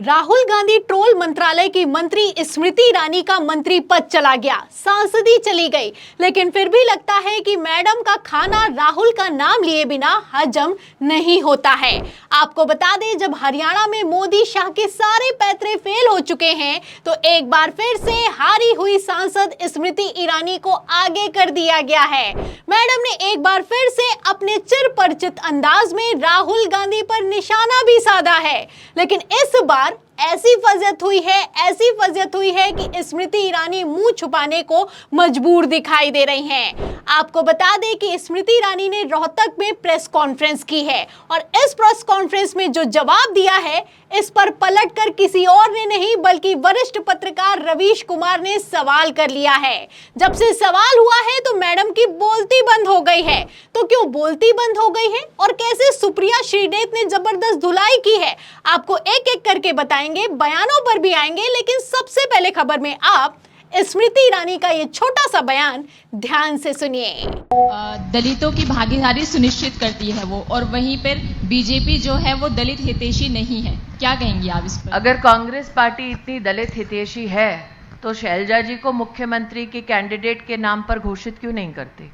Rahul Gandhi troll मंत्रालय की मंत्री स्मृति ईरानी का मंत्री पद चला गया, सांसदी चली गई, लेकिन फिर भी लगता है कि मैडम का खाना राहुल का नाम लिए बिना हजम नहीं होता है। आपको बता दें, जब हरियाणा में मोदी शाह के सारे पैतरे फेल हो चुके हैं, तो एक बार फिर से हारी हुई सांसद स्मृति ईरानी को आगे कर दिया गया है। मैडम ने एक बार फिर से अपने चिरपरिचित अंदाज में राहुल गांधी पर निशाना भी साधा है, लेकिन इस बार ऐसी फजियत हुई है कि स्मृति ईरानी मुंह छुपाने को मजबूर दिखाई दे रही हैं। आपको बता दें कि स्मृति ईरानी ने रोहतक में प्रेस कॉन्फ्रेंस की है और इस प्रेस कॉन्फ्रेंस में जो जवाब दिया है, इस पर पलटकर किसी और ने नहीं बल्कि वरिष्ठ पत्रकार रवीश कुमार ने सवाल कर लिया है। जब से सवाल हुआ है तो मैडम की बोलती बंद हो गई है। तो क्यों बोलती बंद हो गई है और कैसे सुप्रिया श्रीनेत ने जबरदस्त धुलाई की है, आपको एक एक करके बताएंगे, बयानों पर भी आएंगे। लेकिन सबसे पहले खबर में आप स्मृति ईरानी का ये छोटा सा बयान ध्यान से सुनिए। दलितों की भागीदारी सुनिश्चित करती है वो, और वहीं पर बीजेपी जो है वो दलित हितैषी नहीं है। क्या कहेंगी आप इस पर? अगर कांग्रेस पार्टी इतनी दलित हितैषी है तो शैलजा जी को मुख्यमंत्री के कैंडिडेट के नाम पर घोषित क्यों नहीं करती?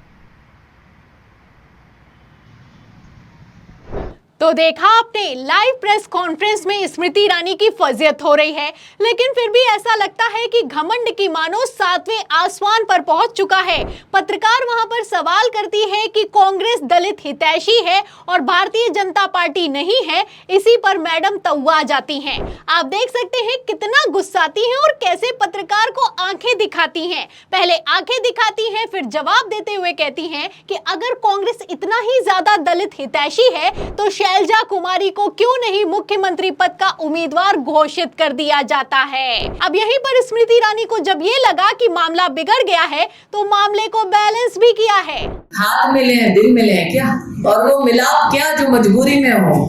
तो देखा आपने, लाइव प्रेस कॉन्फ्रेंस में स्मृति ईरानी की फजियत हो रही है, लेकिन फिर भी ऐसा लगता है कि घमंड की मानो 7वें आसमान पर पहुंच चुका है। पत्रकार वहां पर सवाल करती है कि कांग्रेस दलित हितैषी है और भारतीय जनता पार्टी नहीं है, इसी पर मैडम तौवा जाती हैं। आप देख सकते हैं कितना गुस्साती हैं और कैसे पत्रकार को आंखें दिखाती हैं। पहले आंखें दिखाती हैं, फिर जवाब देते हुए कहती हैं कि अगर कांग्रेस इतना ही ज्यादा दलित हितैषी है तो शैलजा कुमारी को क्यों नहीं मुख्यमंत्री पद का उम्मीदवार घोषित कर दिया जाता है। अब यहीं पर स्मृति ईरानी को जब ये लगा कि मामला बिगड़ गया है तो मामले को बैलेंस भी किया है। हाथ मिले हैं, दिल मिले हैं क्या? और वो मिलाप क्या जो मजबूरी में हो?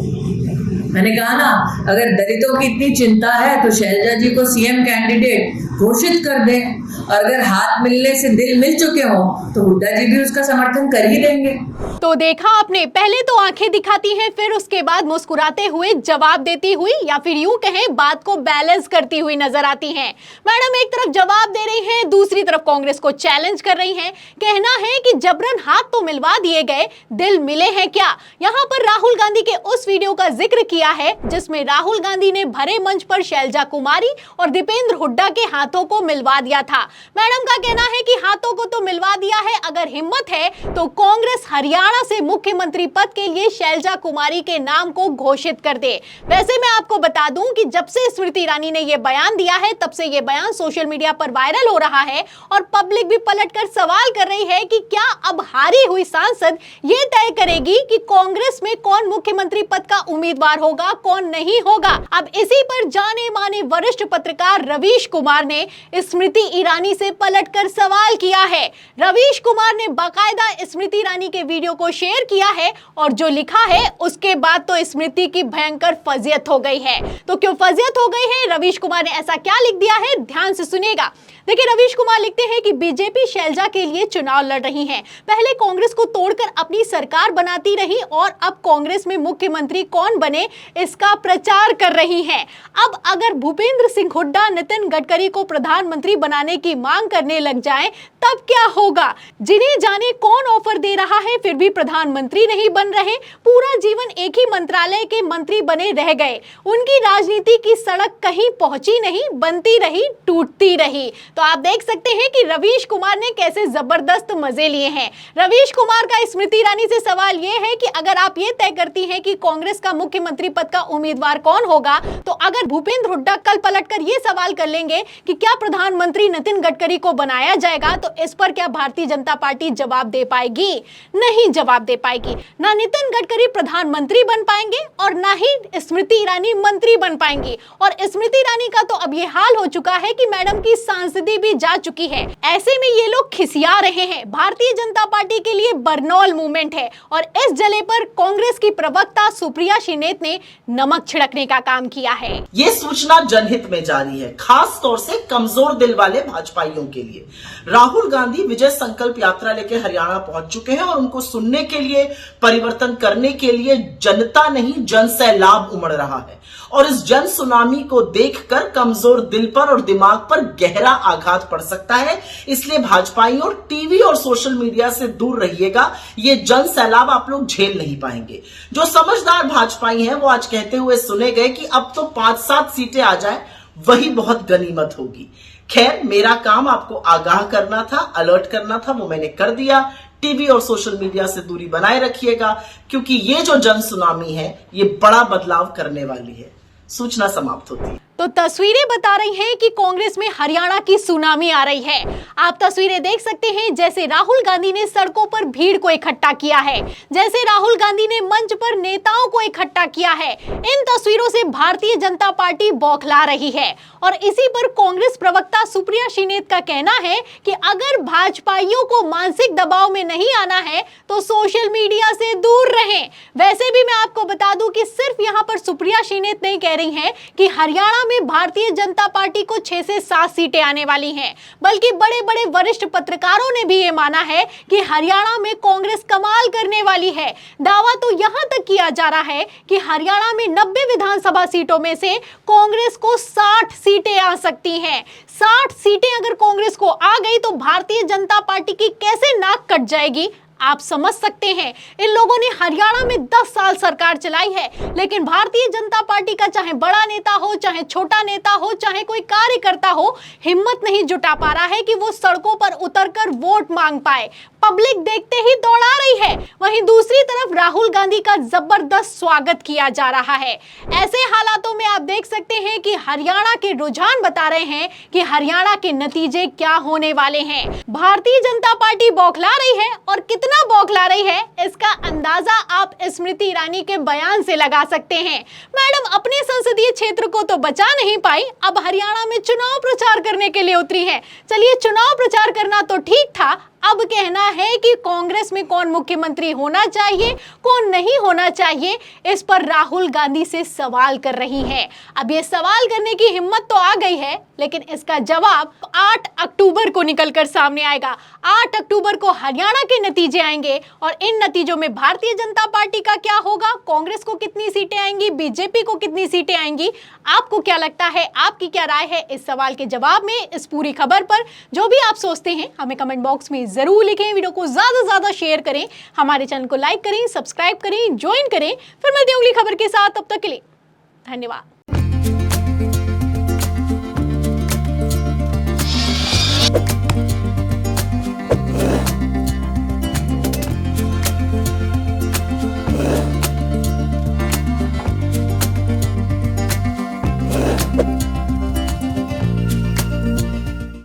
मैंने कहा ना, अगर दलितों की इतनी चिंता है तो शैलजा जी को सीएम कैंडिडेट घोषित कर दे, और अगर हाथ मिलने से दिल मिल चुके हो तो हुड्डा जी भी उसका समर्थन कर ही देंगे। तो देखा आपने, पहले तो आंखें दिखाती हैं, फिर उसके बाद मुस्कुराते हुए जवाब देती हुई, या फिर यूं कहें बात को बैलेंस करती हुई नजर आती हैं। मैडम एक तरफ जवाब दे रही हैं, दूसरी तरफ कांग्रेस को चैलेंज कर रही हैं। कहना है कि जबरन हाथ तो मिलवा दिए गए, दिल मिले हैं क्या? यहाँ पर राहुल गांधी के उस वीडियो का जिक्र किया है जिसमें राहुल गांधी ने भरे मंच पर शैलजा कुमारी और दीपेंद्र हुड्डा के हाथों को मिलवा दिया था। मैडम का कहना है कि हाथों को तो मिलवा दिया है, अगर हिम्मत है तो कांग्रेस हरियाणा से मुख्यमंत्री पद के लिए शैलजा कुमारी के नाम को घोषित कर दे। वैसे मैं आपको बता दूं कि जब से स्मृति ईरानी ने यह बयान दिया है, तब से यह बयान सोशल मीडिया पर वायरल हो रहा है और पब्लिक भी पलटकर सवाल कर रही है कि क्या अब हारी हुई सांसद ये तय करेगी कि कांग्रेस में कौन मुख्यमंत्री पद का उम्मीदवार होगा, कौन नहीं होगा। अब इसी पर जाने माने वरिष्ठ पत्रकार रवीश कुमार ने स्मृति ईरानी से पलटकर सवाल किया है। रवीश कुमार ने बाकायदा स्मृति ईरानी के वीडियो को शेयर किया है और जो लिखा है उसके बाद तो स्मृति की भयंकर फजियत हो गई है। तो क्यों फजियत हो गई है, रवीश कुमार ने ऐसा क्या लिख दिया है, ध्यान से सुनिएगा। देखिए, रवीश कुमार लिखते हैं कि बीजेपी शैलजा के लिए चुनाव लड़ रही है। पहले कांग्रेस को तोड़कर अपनी सरकार बनाती रही और अब कांग्रेस में मुख्यमंत्री कौन बने इसका प्रचार कर रही है। अब अगर भूपेंद्र सिंह हुड्डा नितिन गडकरी को प्रधानमंत्री बनाने की मांग करने लग जाएं, तब क्या होगा? जिन्हें जाने कौन ऑफर दे रहा है, फिर भी प्रधानमंत्री नहीं बन रहे, पूरा जीवन एक ही मंत्रालय के मंत्री बने रह गए। उनकी राजनीति की सड़क कहीं पहुंची नहीं, बनती रही, टूटती रही। तो आप देख सकते हैं कि रवीश कुमार ने कैसे जबरदस्त मजे लिए हैं। रवीश कुमार का स्मृति ईरानी से सवाल यह है कि अगर आप ये तय करती हैं कि कांग्रेस का मुख्यमंत्री पद का उम्मीदवार कौन होगा, तो अगर भूपेंद्र हुड्डा कल पलटकर ये सवाल कर लेंगे कि क्या प्रधानमंत्री नितिन गडकरी को बनाया जाएगा, तो इस पर क्या भारतीय जनता पार्टी जवाब दे पाएगी? नहीं जवाब दे पाएगी। ना नितिन गडकरी प्रधानमंत्री बन पाएंगे और ना ही स्मृति ईरानी मंत्री बन पाएंगी। और स्मृति ईरानी का तो अब ये हाल हो चुका है कि मैडम की सांसदी भी जा चुकी है। ऐसे में ये लोग खिसिया रहे हैं। भारतीय जनता पार्टी के लिए बरनौल मूवमेंट है और इस जले पर कांग्रेस की प्रवक्ता सुप्रिया श्रीनेत ने नमक छिड़कने का काम किया है। ये सूचना जनहित में जारी है, खास तौर से कमजोर दिल वाले भाजपाइयों के लिए। राहुल गांधी विजय संकल्प यात्रा लेकर हरियाणा पहुंच चुके हैं और उनको को सुनने के लिए, परिवर्तन करने के लिए जनता नहीं जन सैलाब उमड़ रहा है। और इस जन सुनामी को देखकर कमजोर दिल पर और दिमाग पर गहरा आघात पड़ सकता है। इसलिए भाजपाइयों टीवी और सोशल मीडिया से दूर रहिएगा। ये जन सैलाब आप लोग झेल नहीं पाएंगे। जो समझदार भाजपाई हैं वो आज कहते हुए सुने गए कि अब तो 5-7 सीटें आ जाए, वही बहुत गनीमत होगी। खैर, मेरा काम आपको आगाह करना था, अलर्ट करना था, वो मैंने कर दिया। टीवी और सोशल मीडिया से दूरी बनाए रखिएगा, क्योंकि ये जो जन सुनामी है ये बड़ा बदलाव करने वाली है। सूचना समाप्त होती है। तो तस्वीरें बता रही हैं कि कांग्रेस में हरियाणा की सुनामी आ रही है। आप तस्वीरें देख सकते हैं, जैसे राहुल गांधी ने सड़कों पर भीड़ को इकट्ठा किया है, जैसे राहुल गांधी ने मंच पर नेताओं को इकट्ठा किया है। इन तस्वीरों से भारतीय जनता पार्टी बौखला रही है। और इसी पर कांग्रेस प्रवक्ता सुप्रिया श्रीनेत का कहना है कि अगर भाजपाइयों को मानसिक दबाव में नहीं आना है तो सोशल मीडिया से दूर रहें। वैसे भी मैं आपको बता दूं कि सिर्फ यहां पर सुप्रिया श्रीनेत नहीं कह रही हैं कि हरियाणा में भारतीय जनता पार्टी को 6 से 7 सीटें आने वाली हैं, बल्कि बड़े बड़े वरिष्ठ पत्रकारों ने भी ये माना है कि हरियाणा में कांग्रेस कमाल करने वाली है। दावा तो यहां तक किया जा रहा है कि हरियाणा में 90 विधानसभा सीटों में से कांग्रेस को 60 सीटें आ सकती हैं। 60 सीटें अगर कांग्रेस को आ गई तो भारतीय जनता पार्टी की कैसे नाक कट जाएगी, आप समझ सकते हैं। इन लोगों ने हरियाणा में 10 साल सरकार चलाई है, लेकिन भारतीय जनता पार्टी का चाहे बड़ा नेता हो, चाहे छोटा नेता हो, चाहे कोई कार्यकर्ता हो, हिम्मत नहीं जुटा पा रहा है कि वो सड़कों पर उतरकर वोट मांग पाए। पब्लिक देखते ही दौड़ा रही है। वहीं दूसरी तरफ राहुल गांधी का जबरदस्त स्वागत किया जा रहा है। ऐसे हालातों में आप देख सकते हैं कि हरियाणा के रुझान बता रहे हैं कि हरियाणा के नतीजे क्या होने वाले हैं। भारतीय जनता पार्टी बौखला रही है, और कितना बौखला रही है इसका अंदाजा आप स्मृति ईरानी के बयान से लगा सकते हैं। मैडम अपने संसदीय क्षेत्र को तो बचा नहीं पाई, अब हरियाणा में चुनाव प्रचार करने के लिए उतरी है। चलिए, चुनाव प्रचार करना तो ठीक था, अब कहना है कि कांग्रेस में कौन मुख्यमंत्री होना चाहिए, कौन नहीं होना चाहिए, इस पर राहुल गांधी से सवाल कर रही है। अब ये सवाल करने की हिम्मत तो आ गई है, लेकिन इसका जवाब 8 अक्टूबर को निकलकर सामने आएगा। 8 अक्टूबर को हरियाणा के नतीजे आएंगे, और इन नतीजों में भारतीय जनता पार्टी का क्या होगा, कांग्रेस को कितनी सीटें आएंगी, बीजेपी को कितनी सीटें आएंगी, आपको क्या लगता है, आपकी क्या राय है इस सवाल के जवाब में, इस पूरी खबर पर? जो भी आप सोचते हैं हमें कमेंट बॉक्स में जरूर लिखें। वीडियो को ज्यादा से ज्यादा शेयर करें, हमारे चैनल को लाइक करें, सब्सक्राइब करें, ज्वाइन करें। फिर मिलते हैं अगली खबर के साथ, तब तक के लिए धन्यवाद।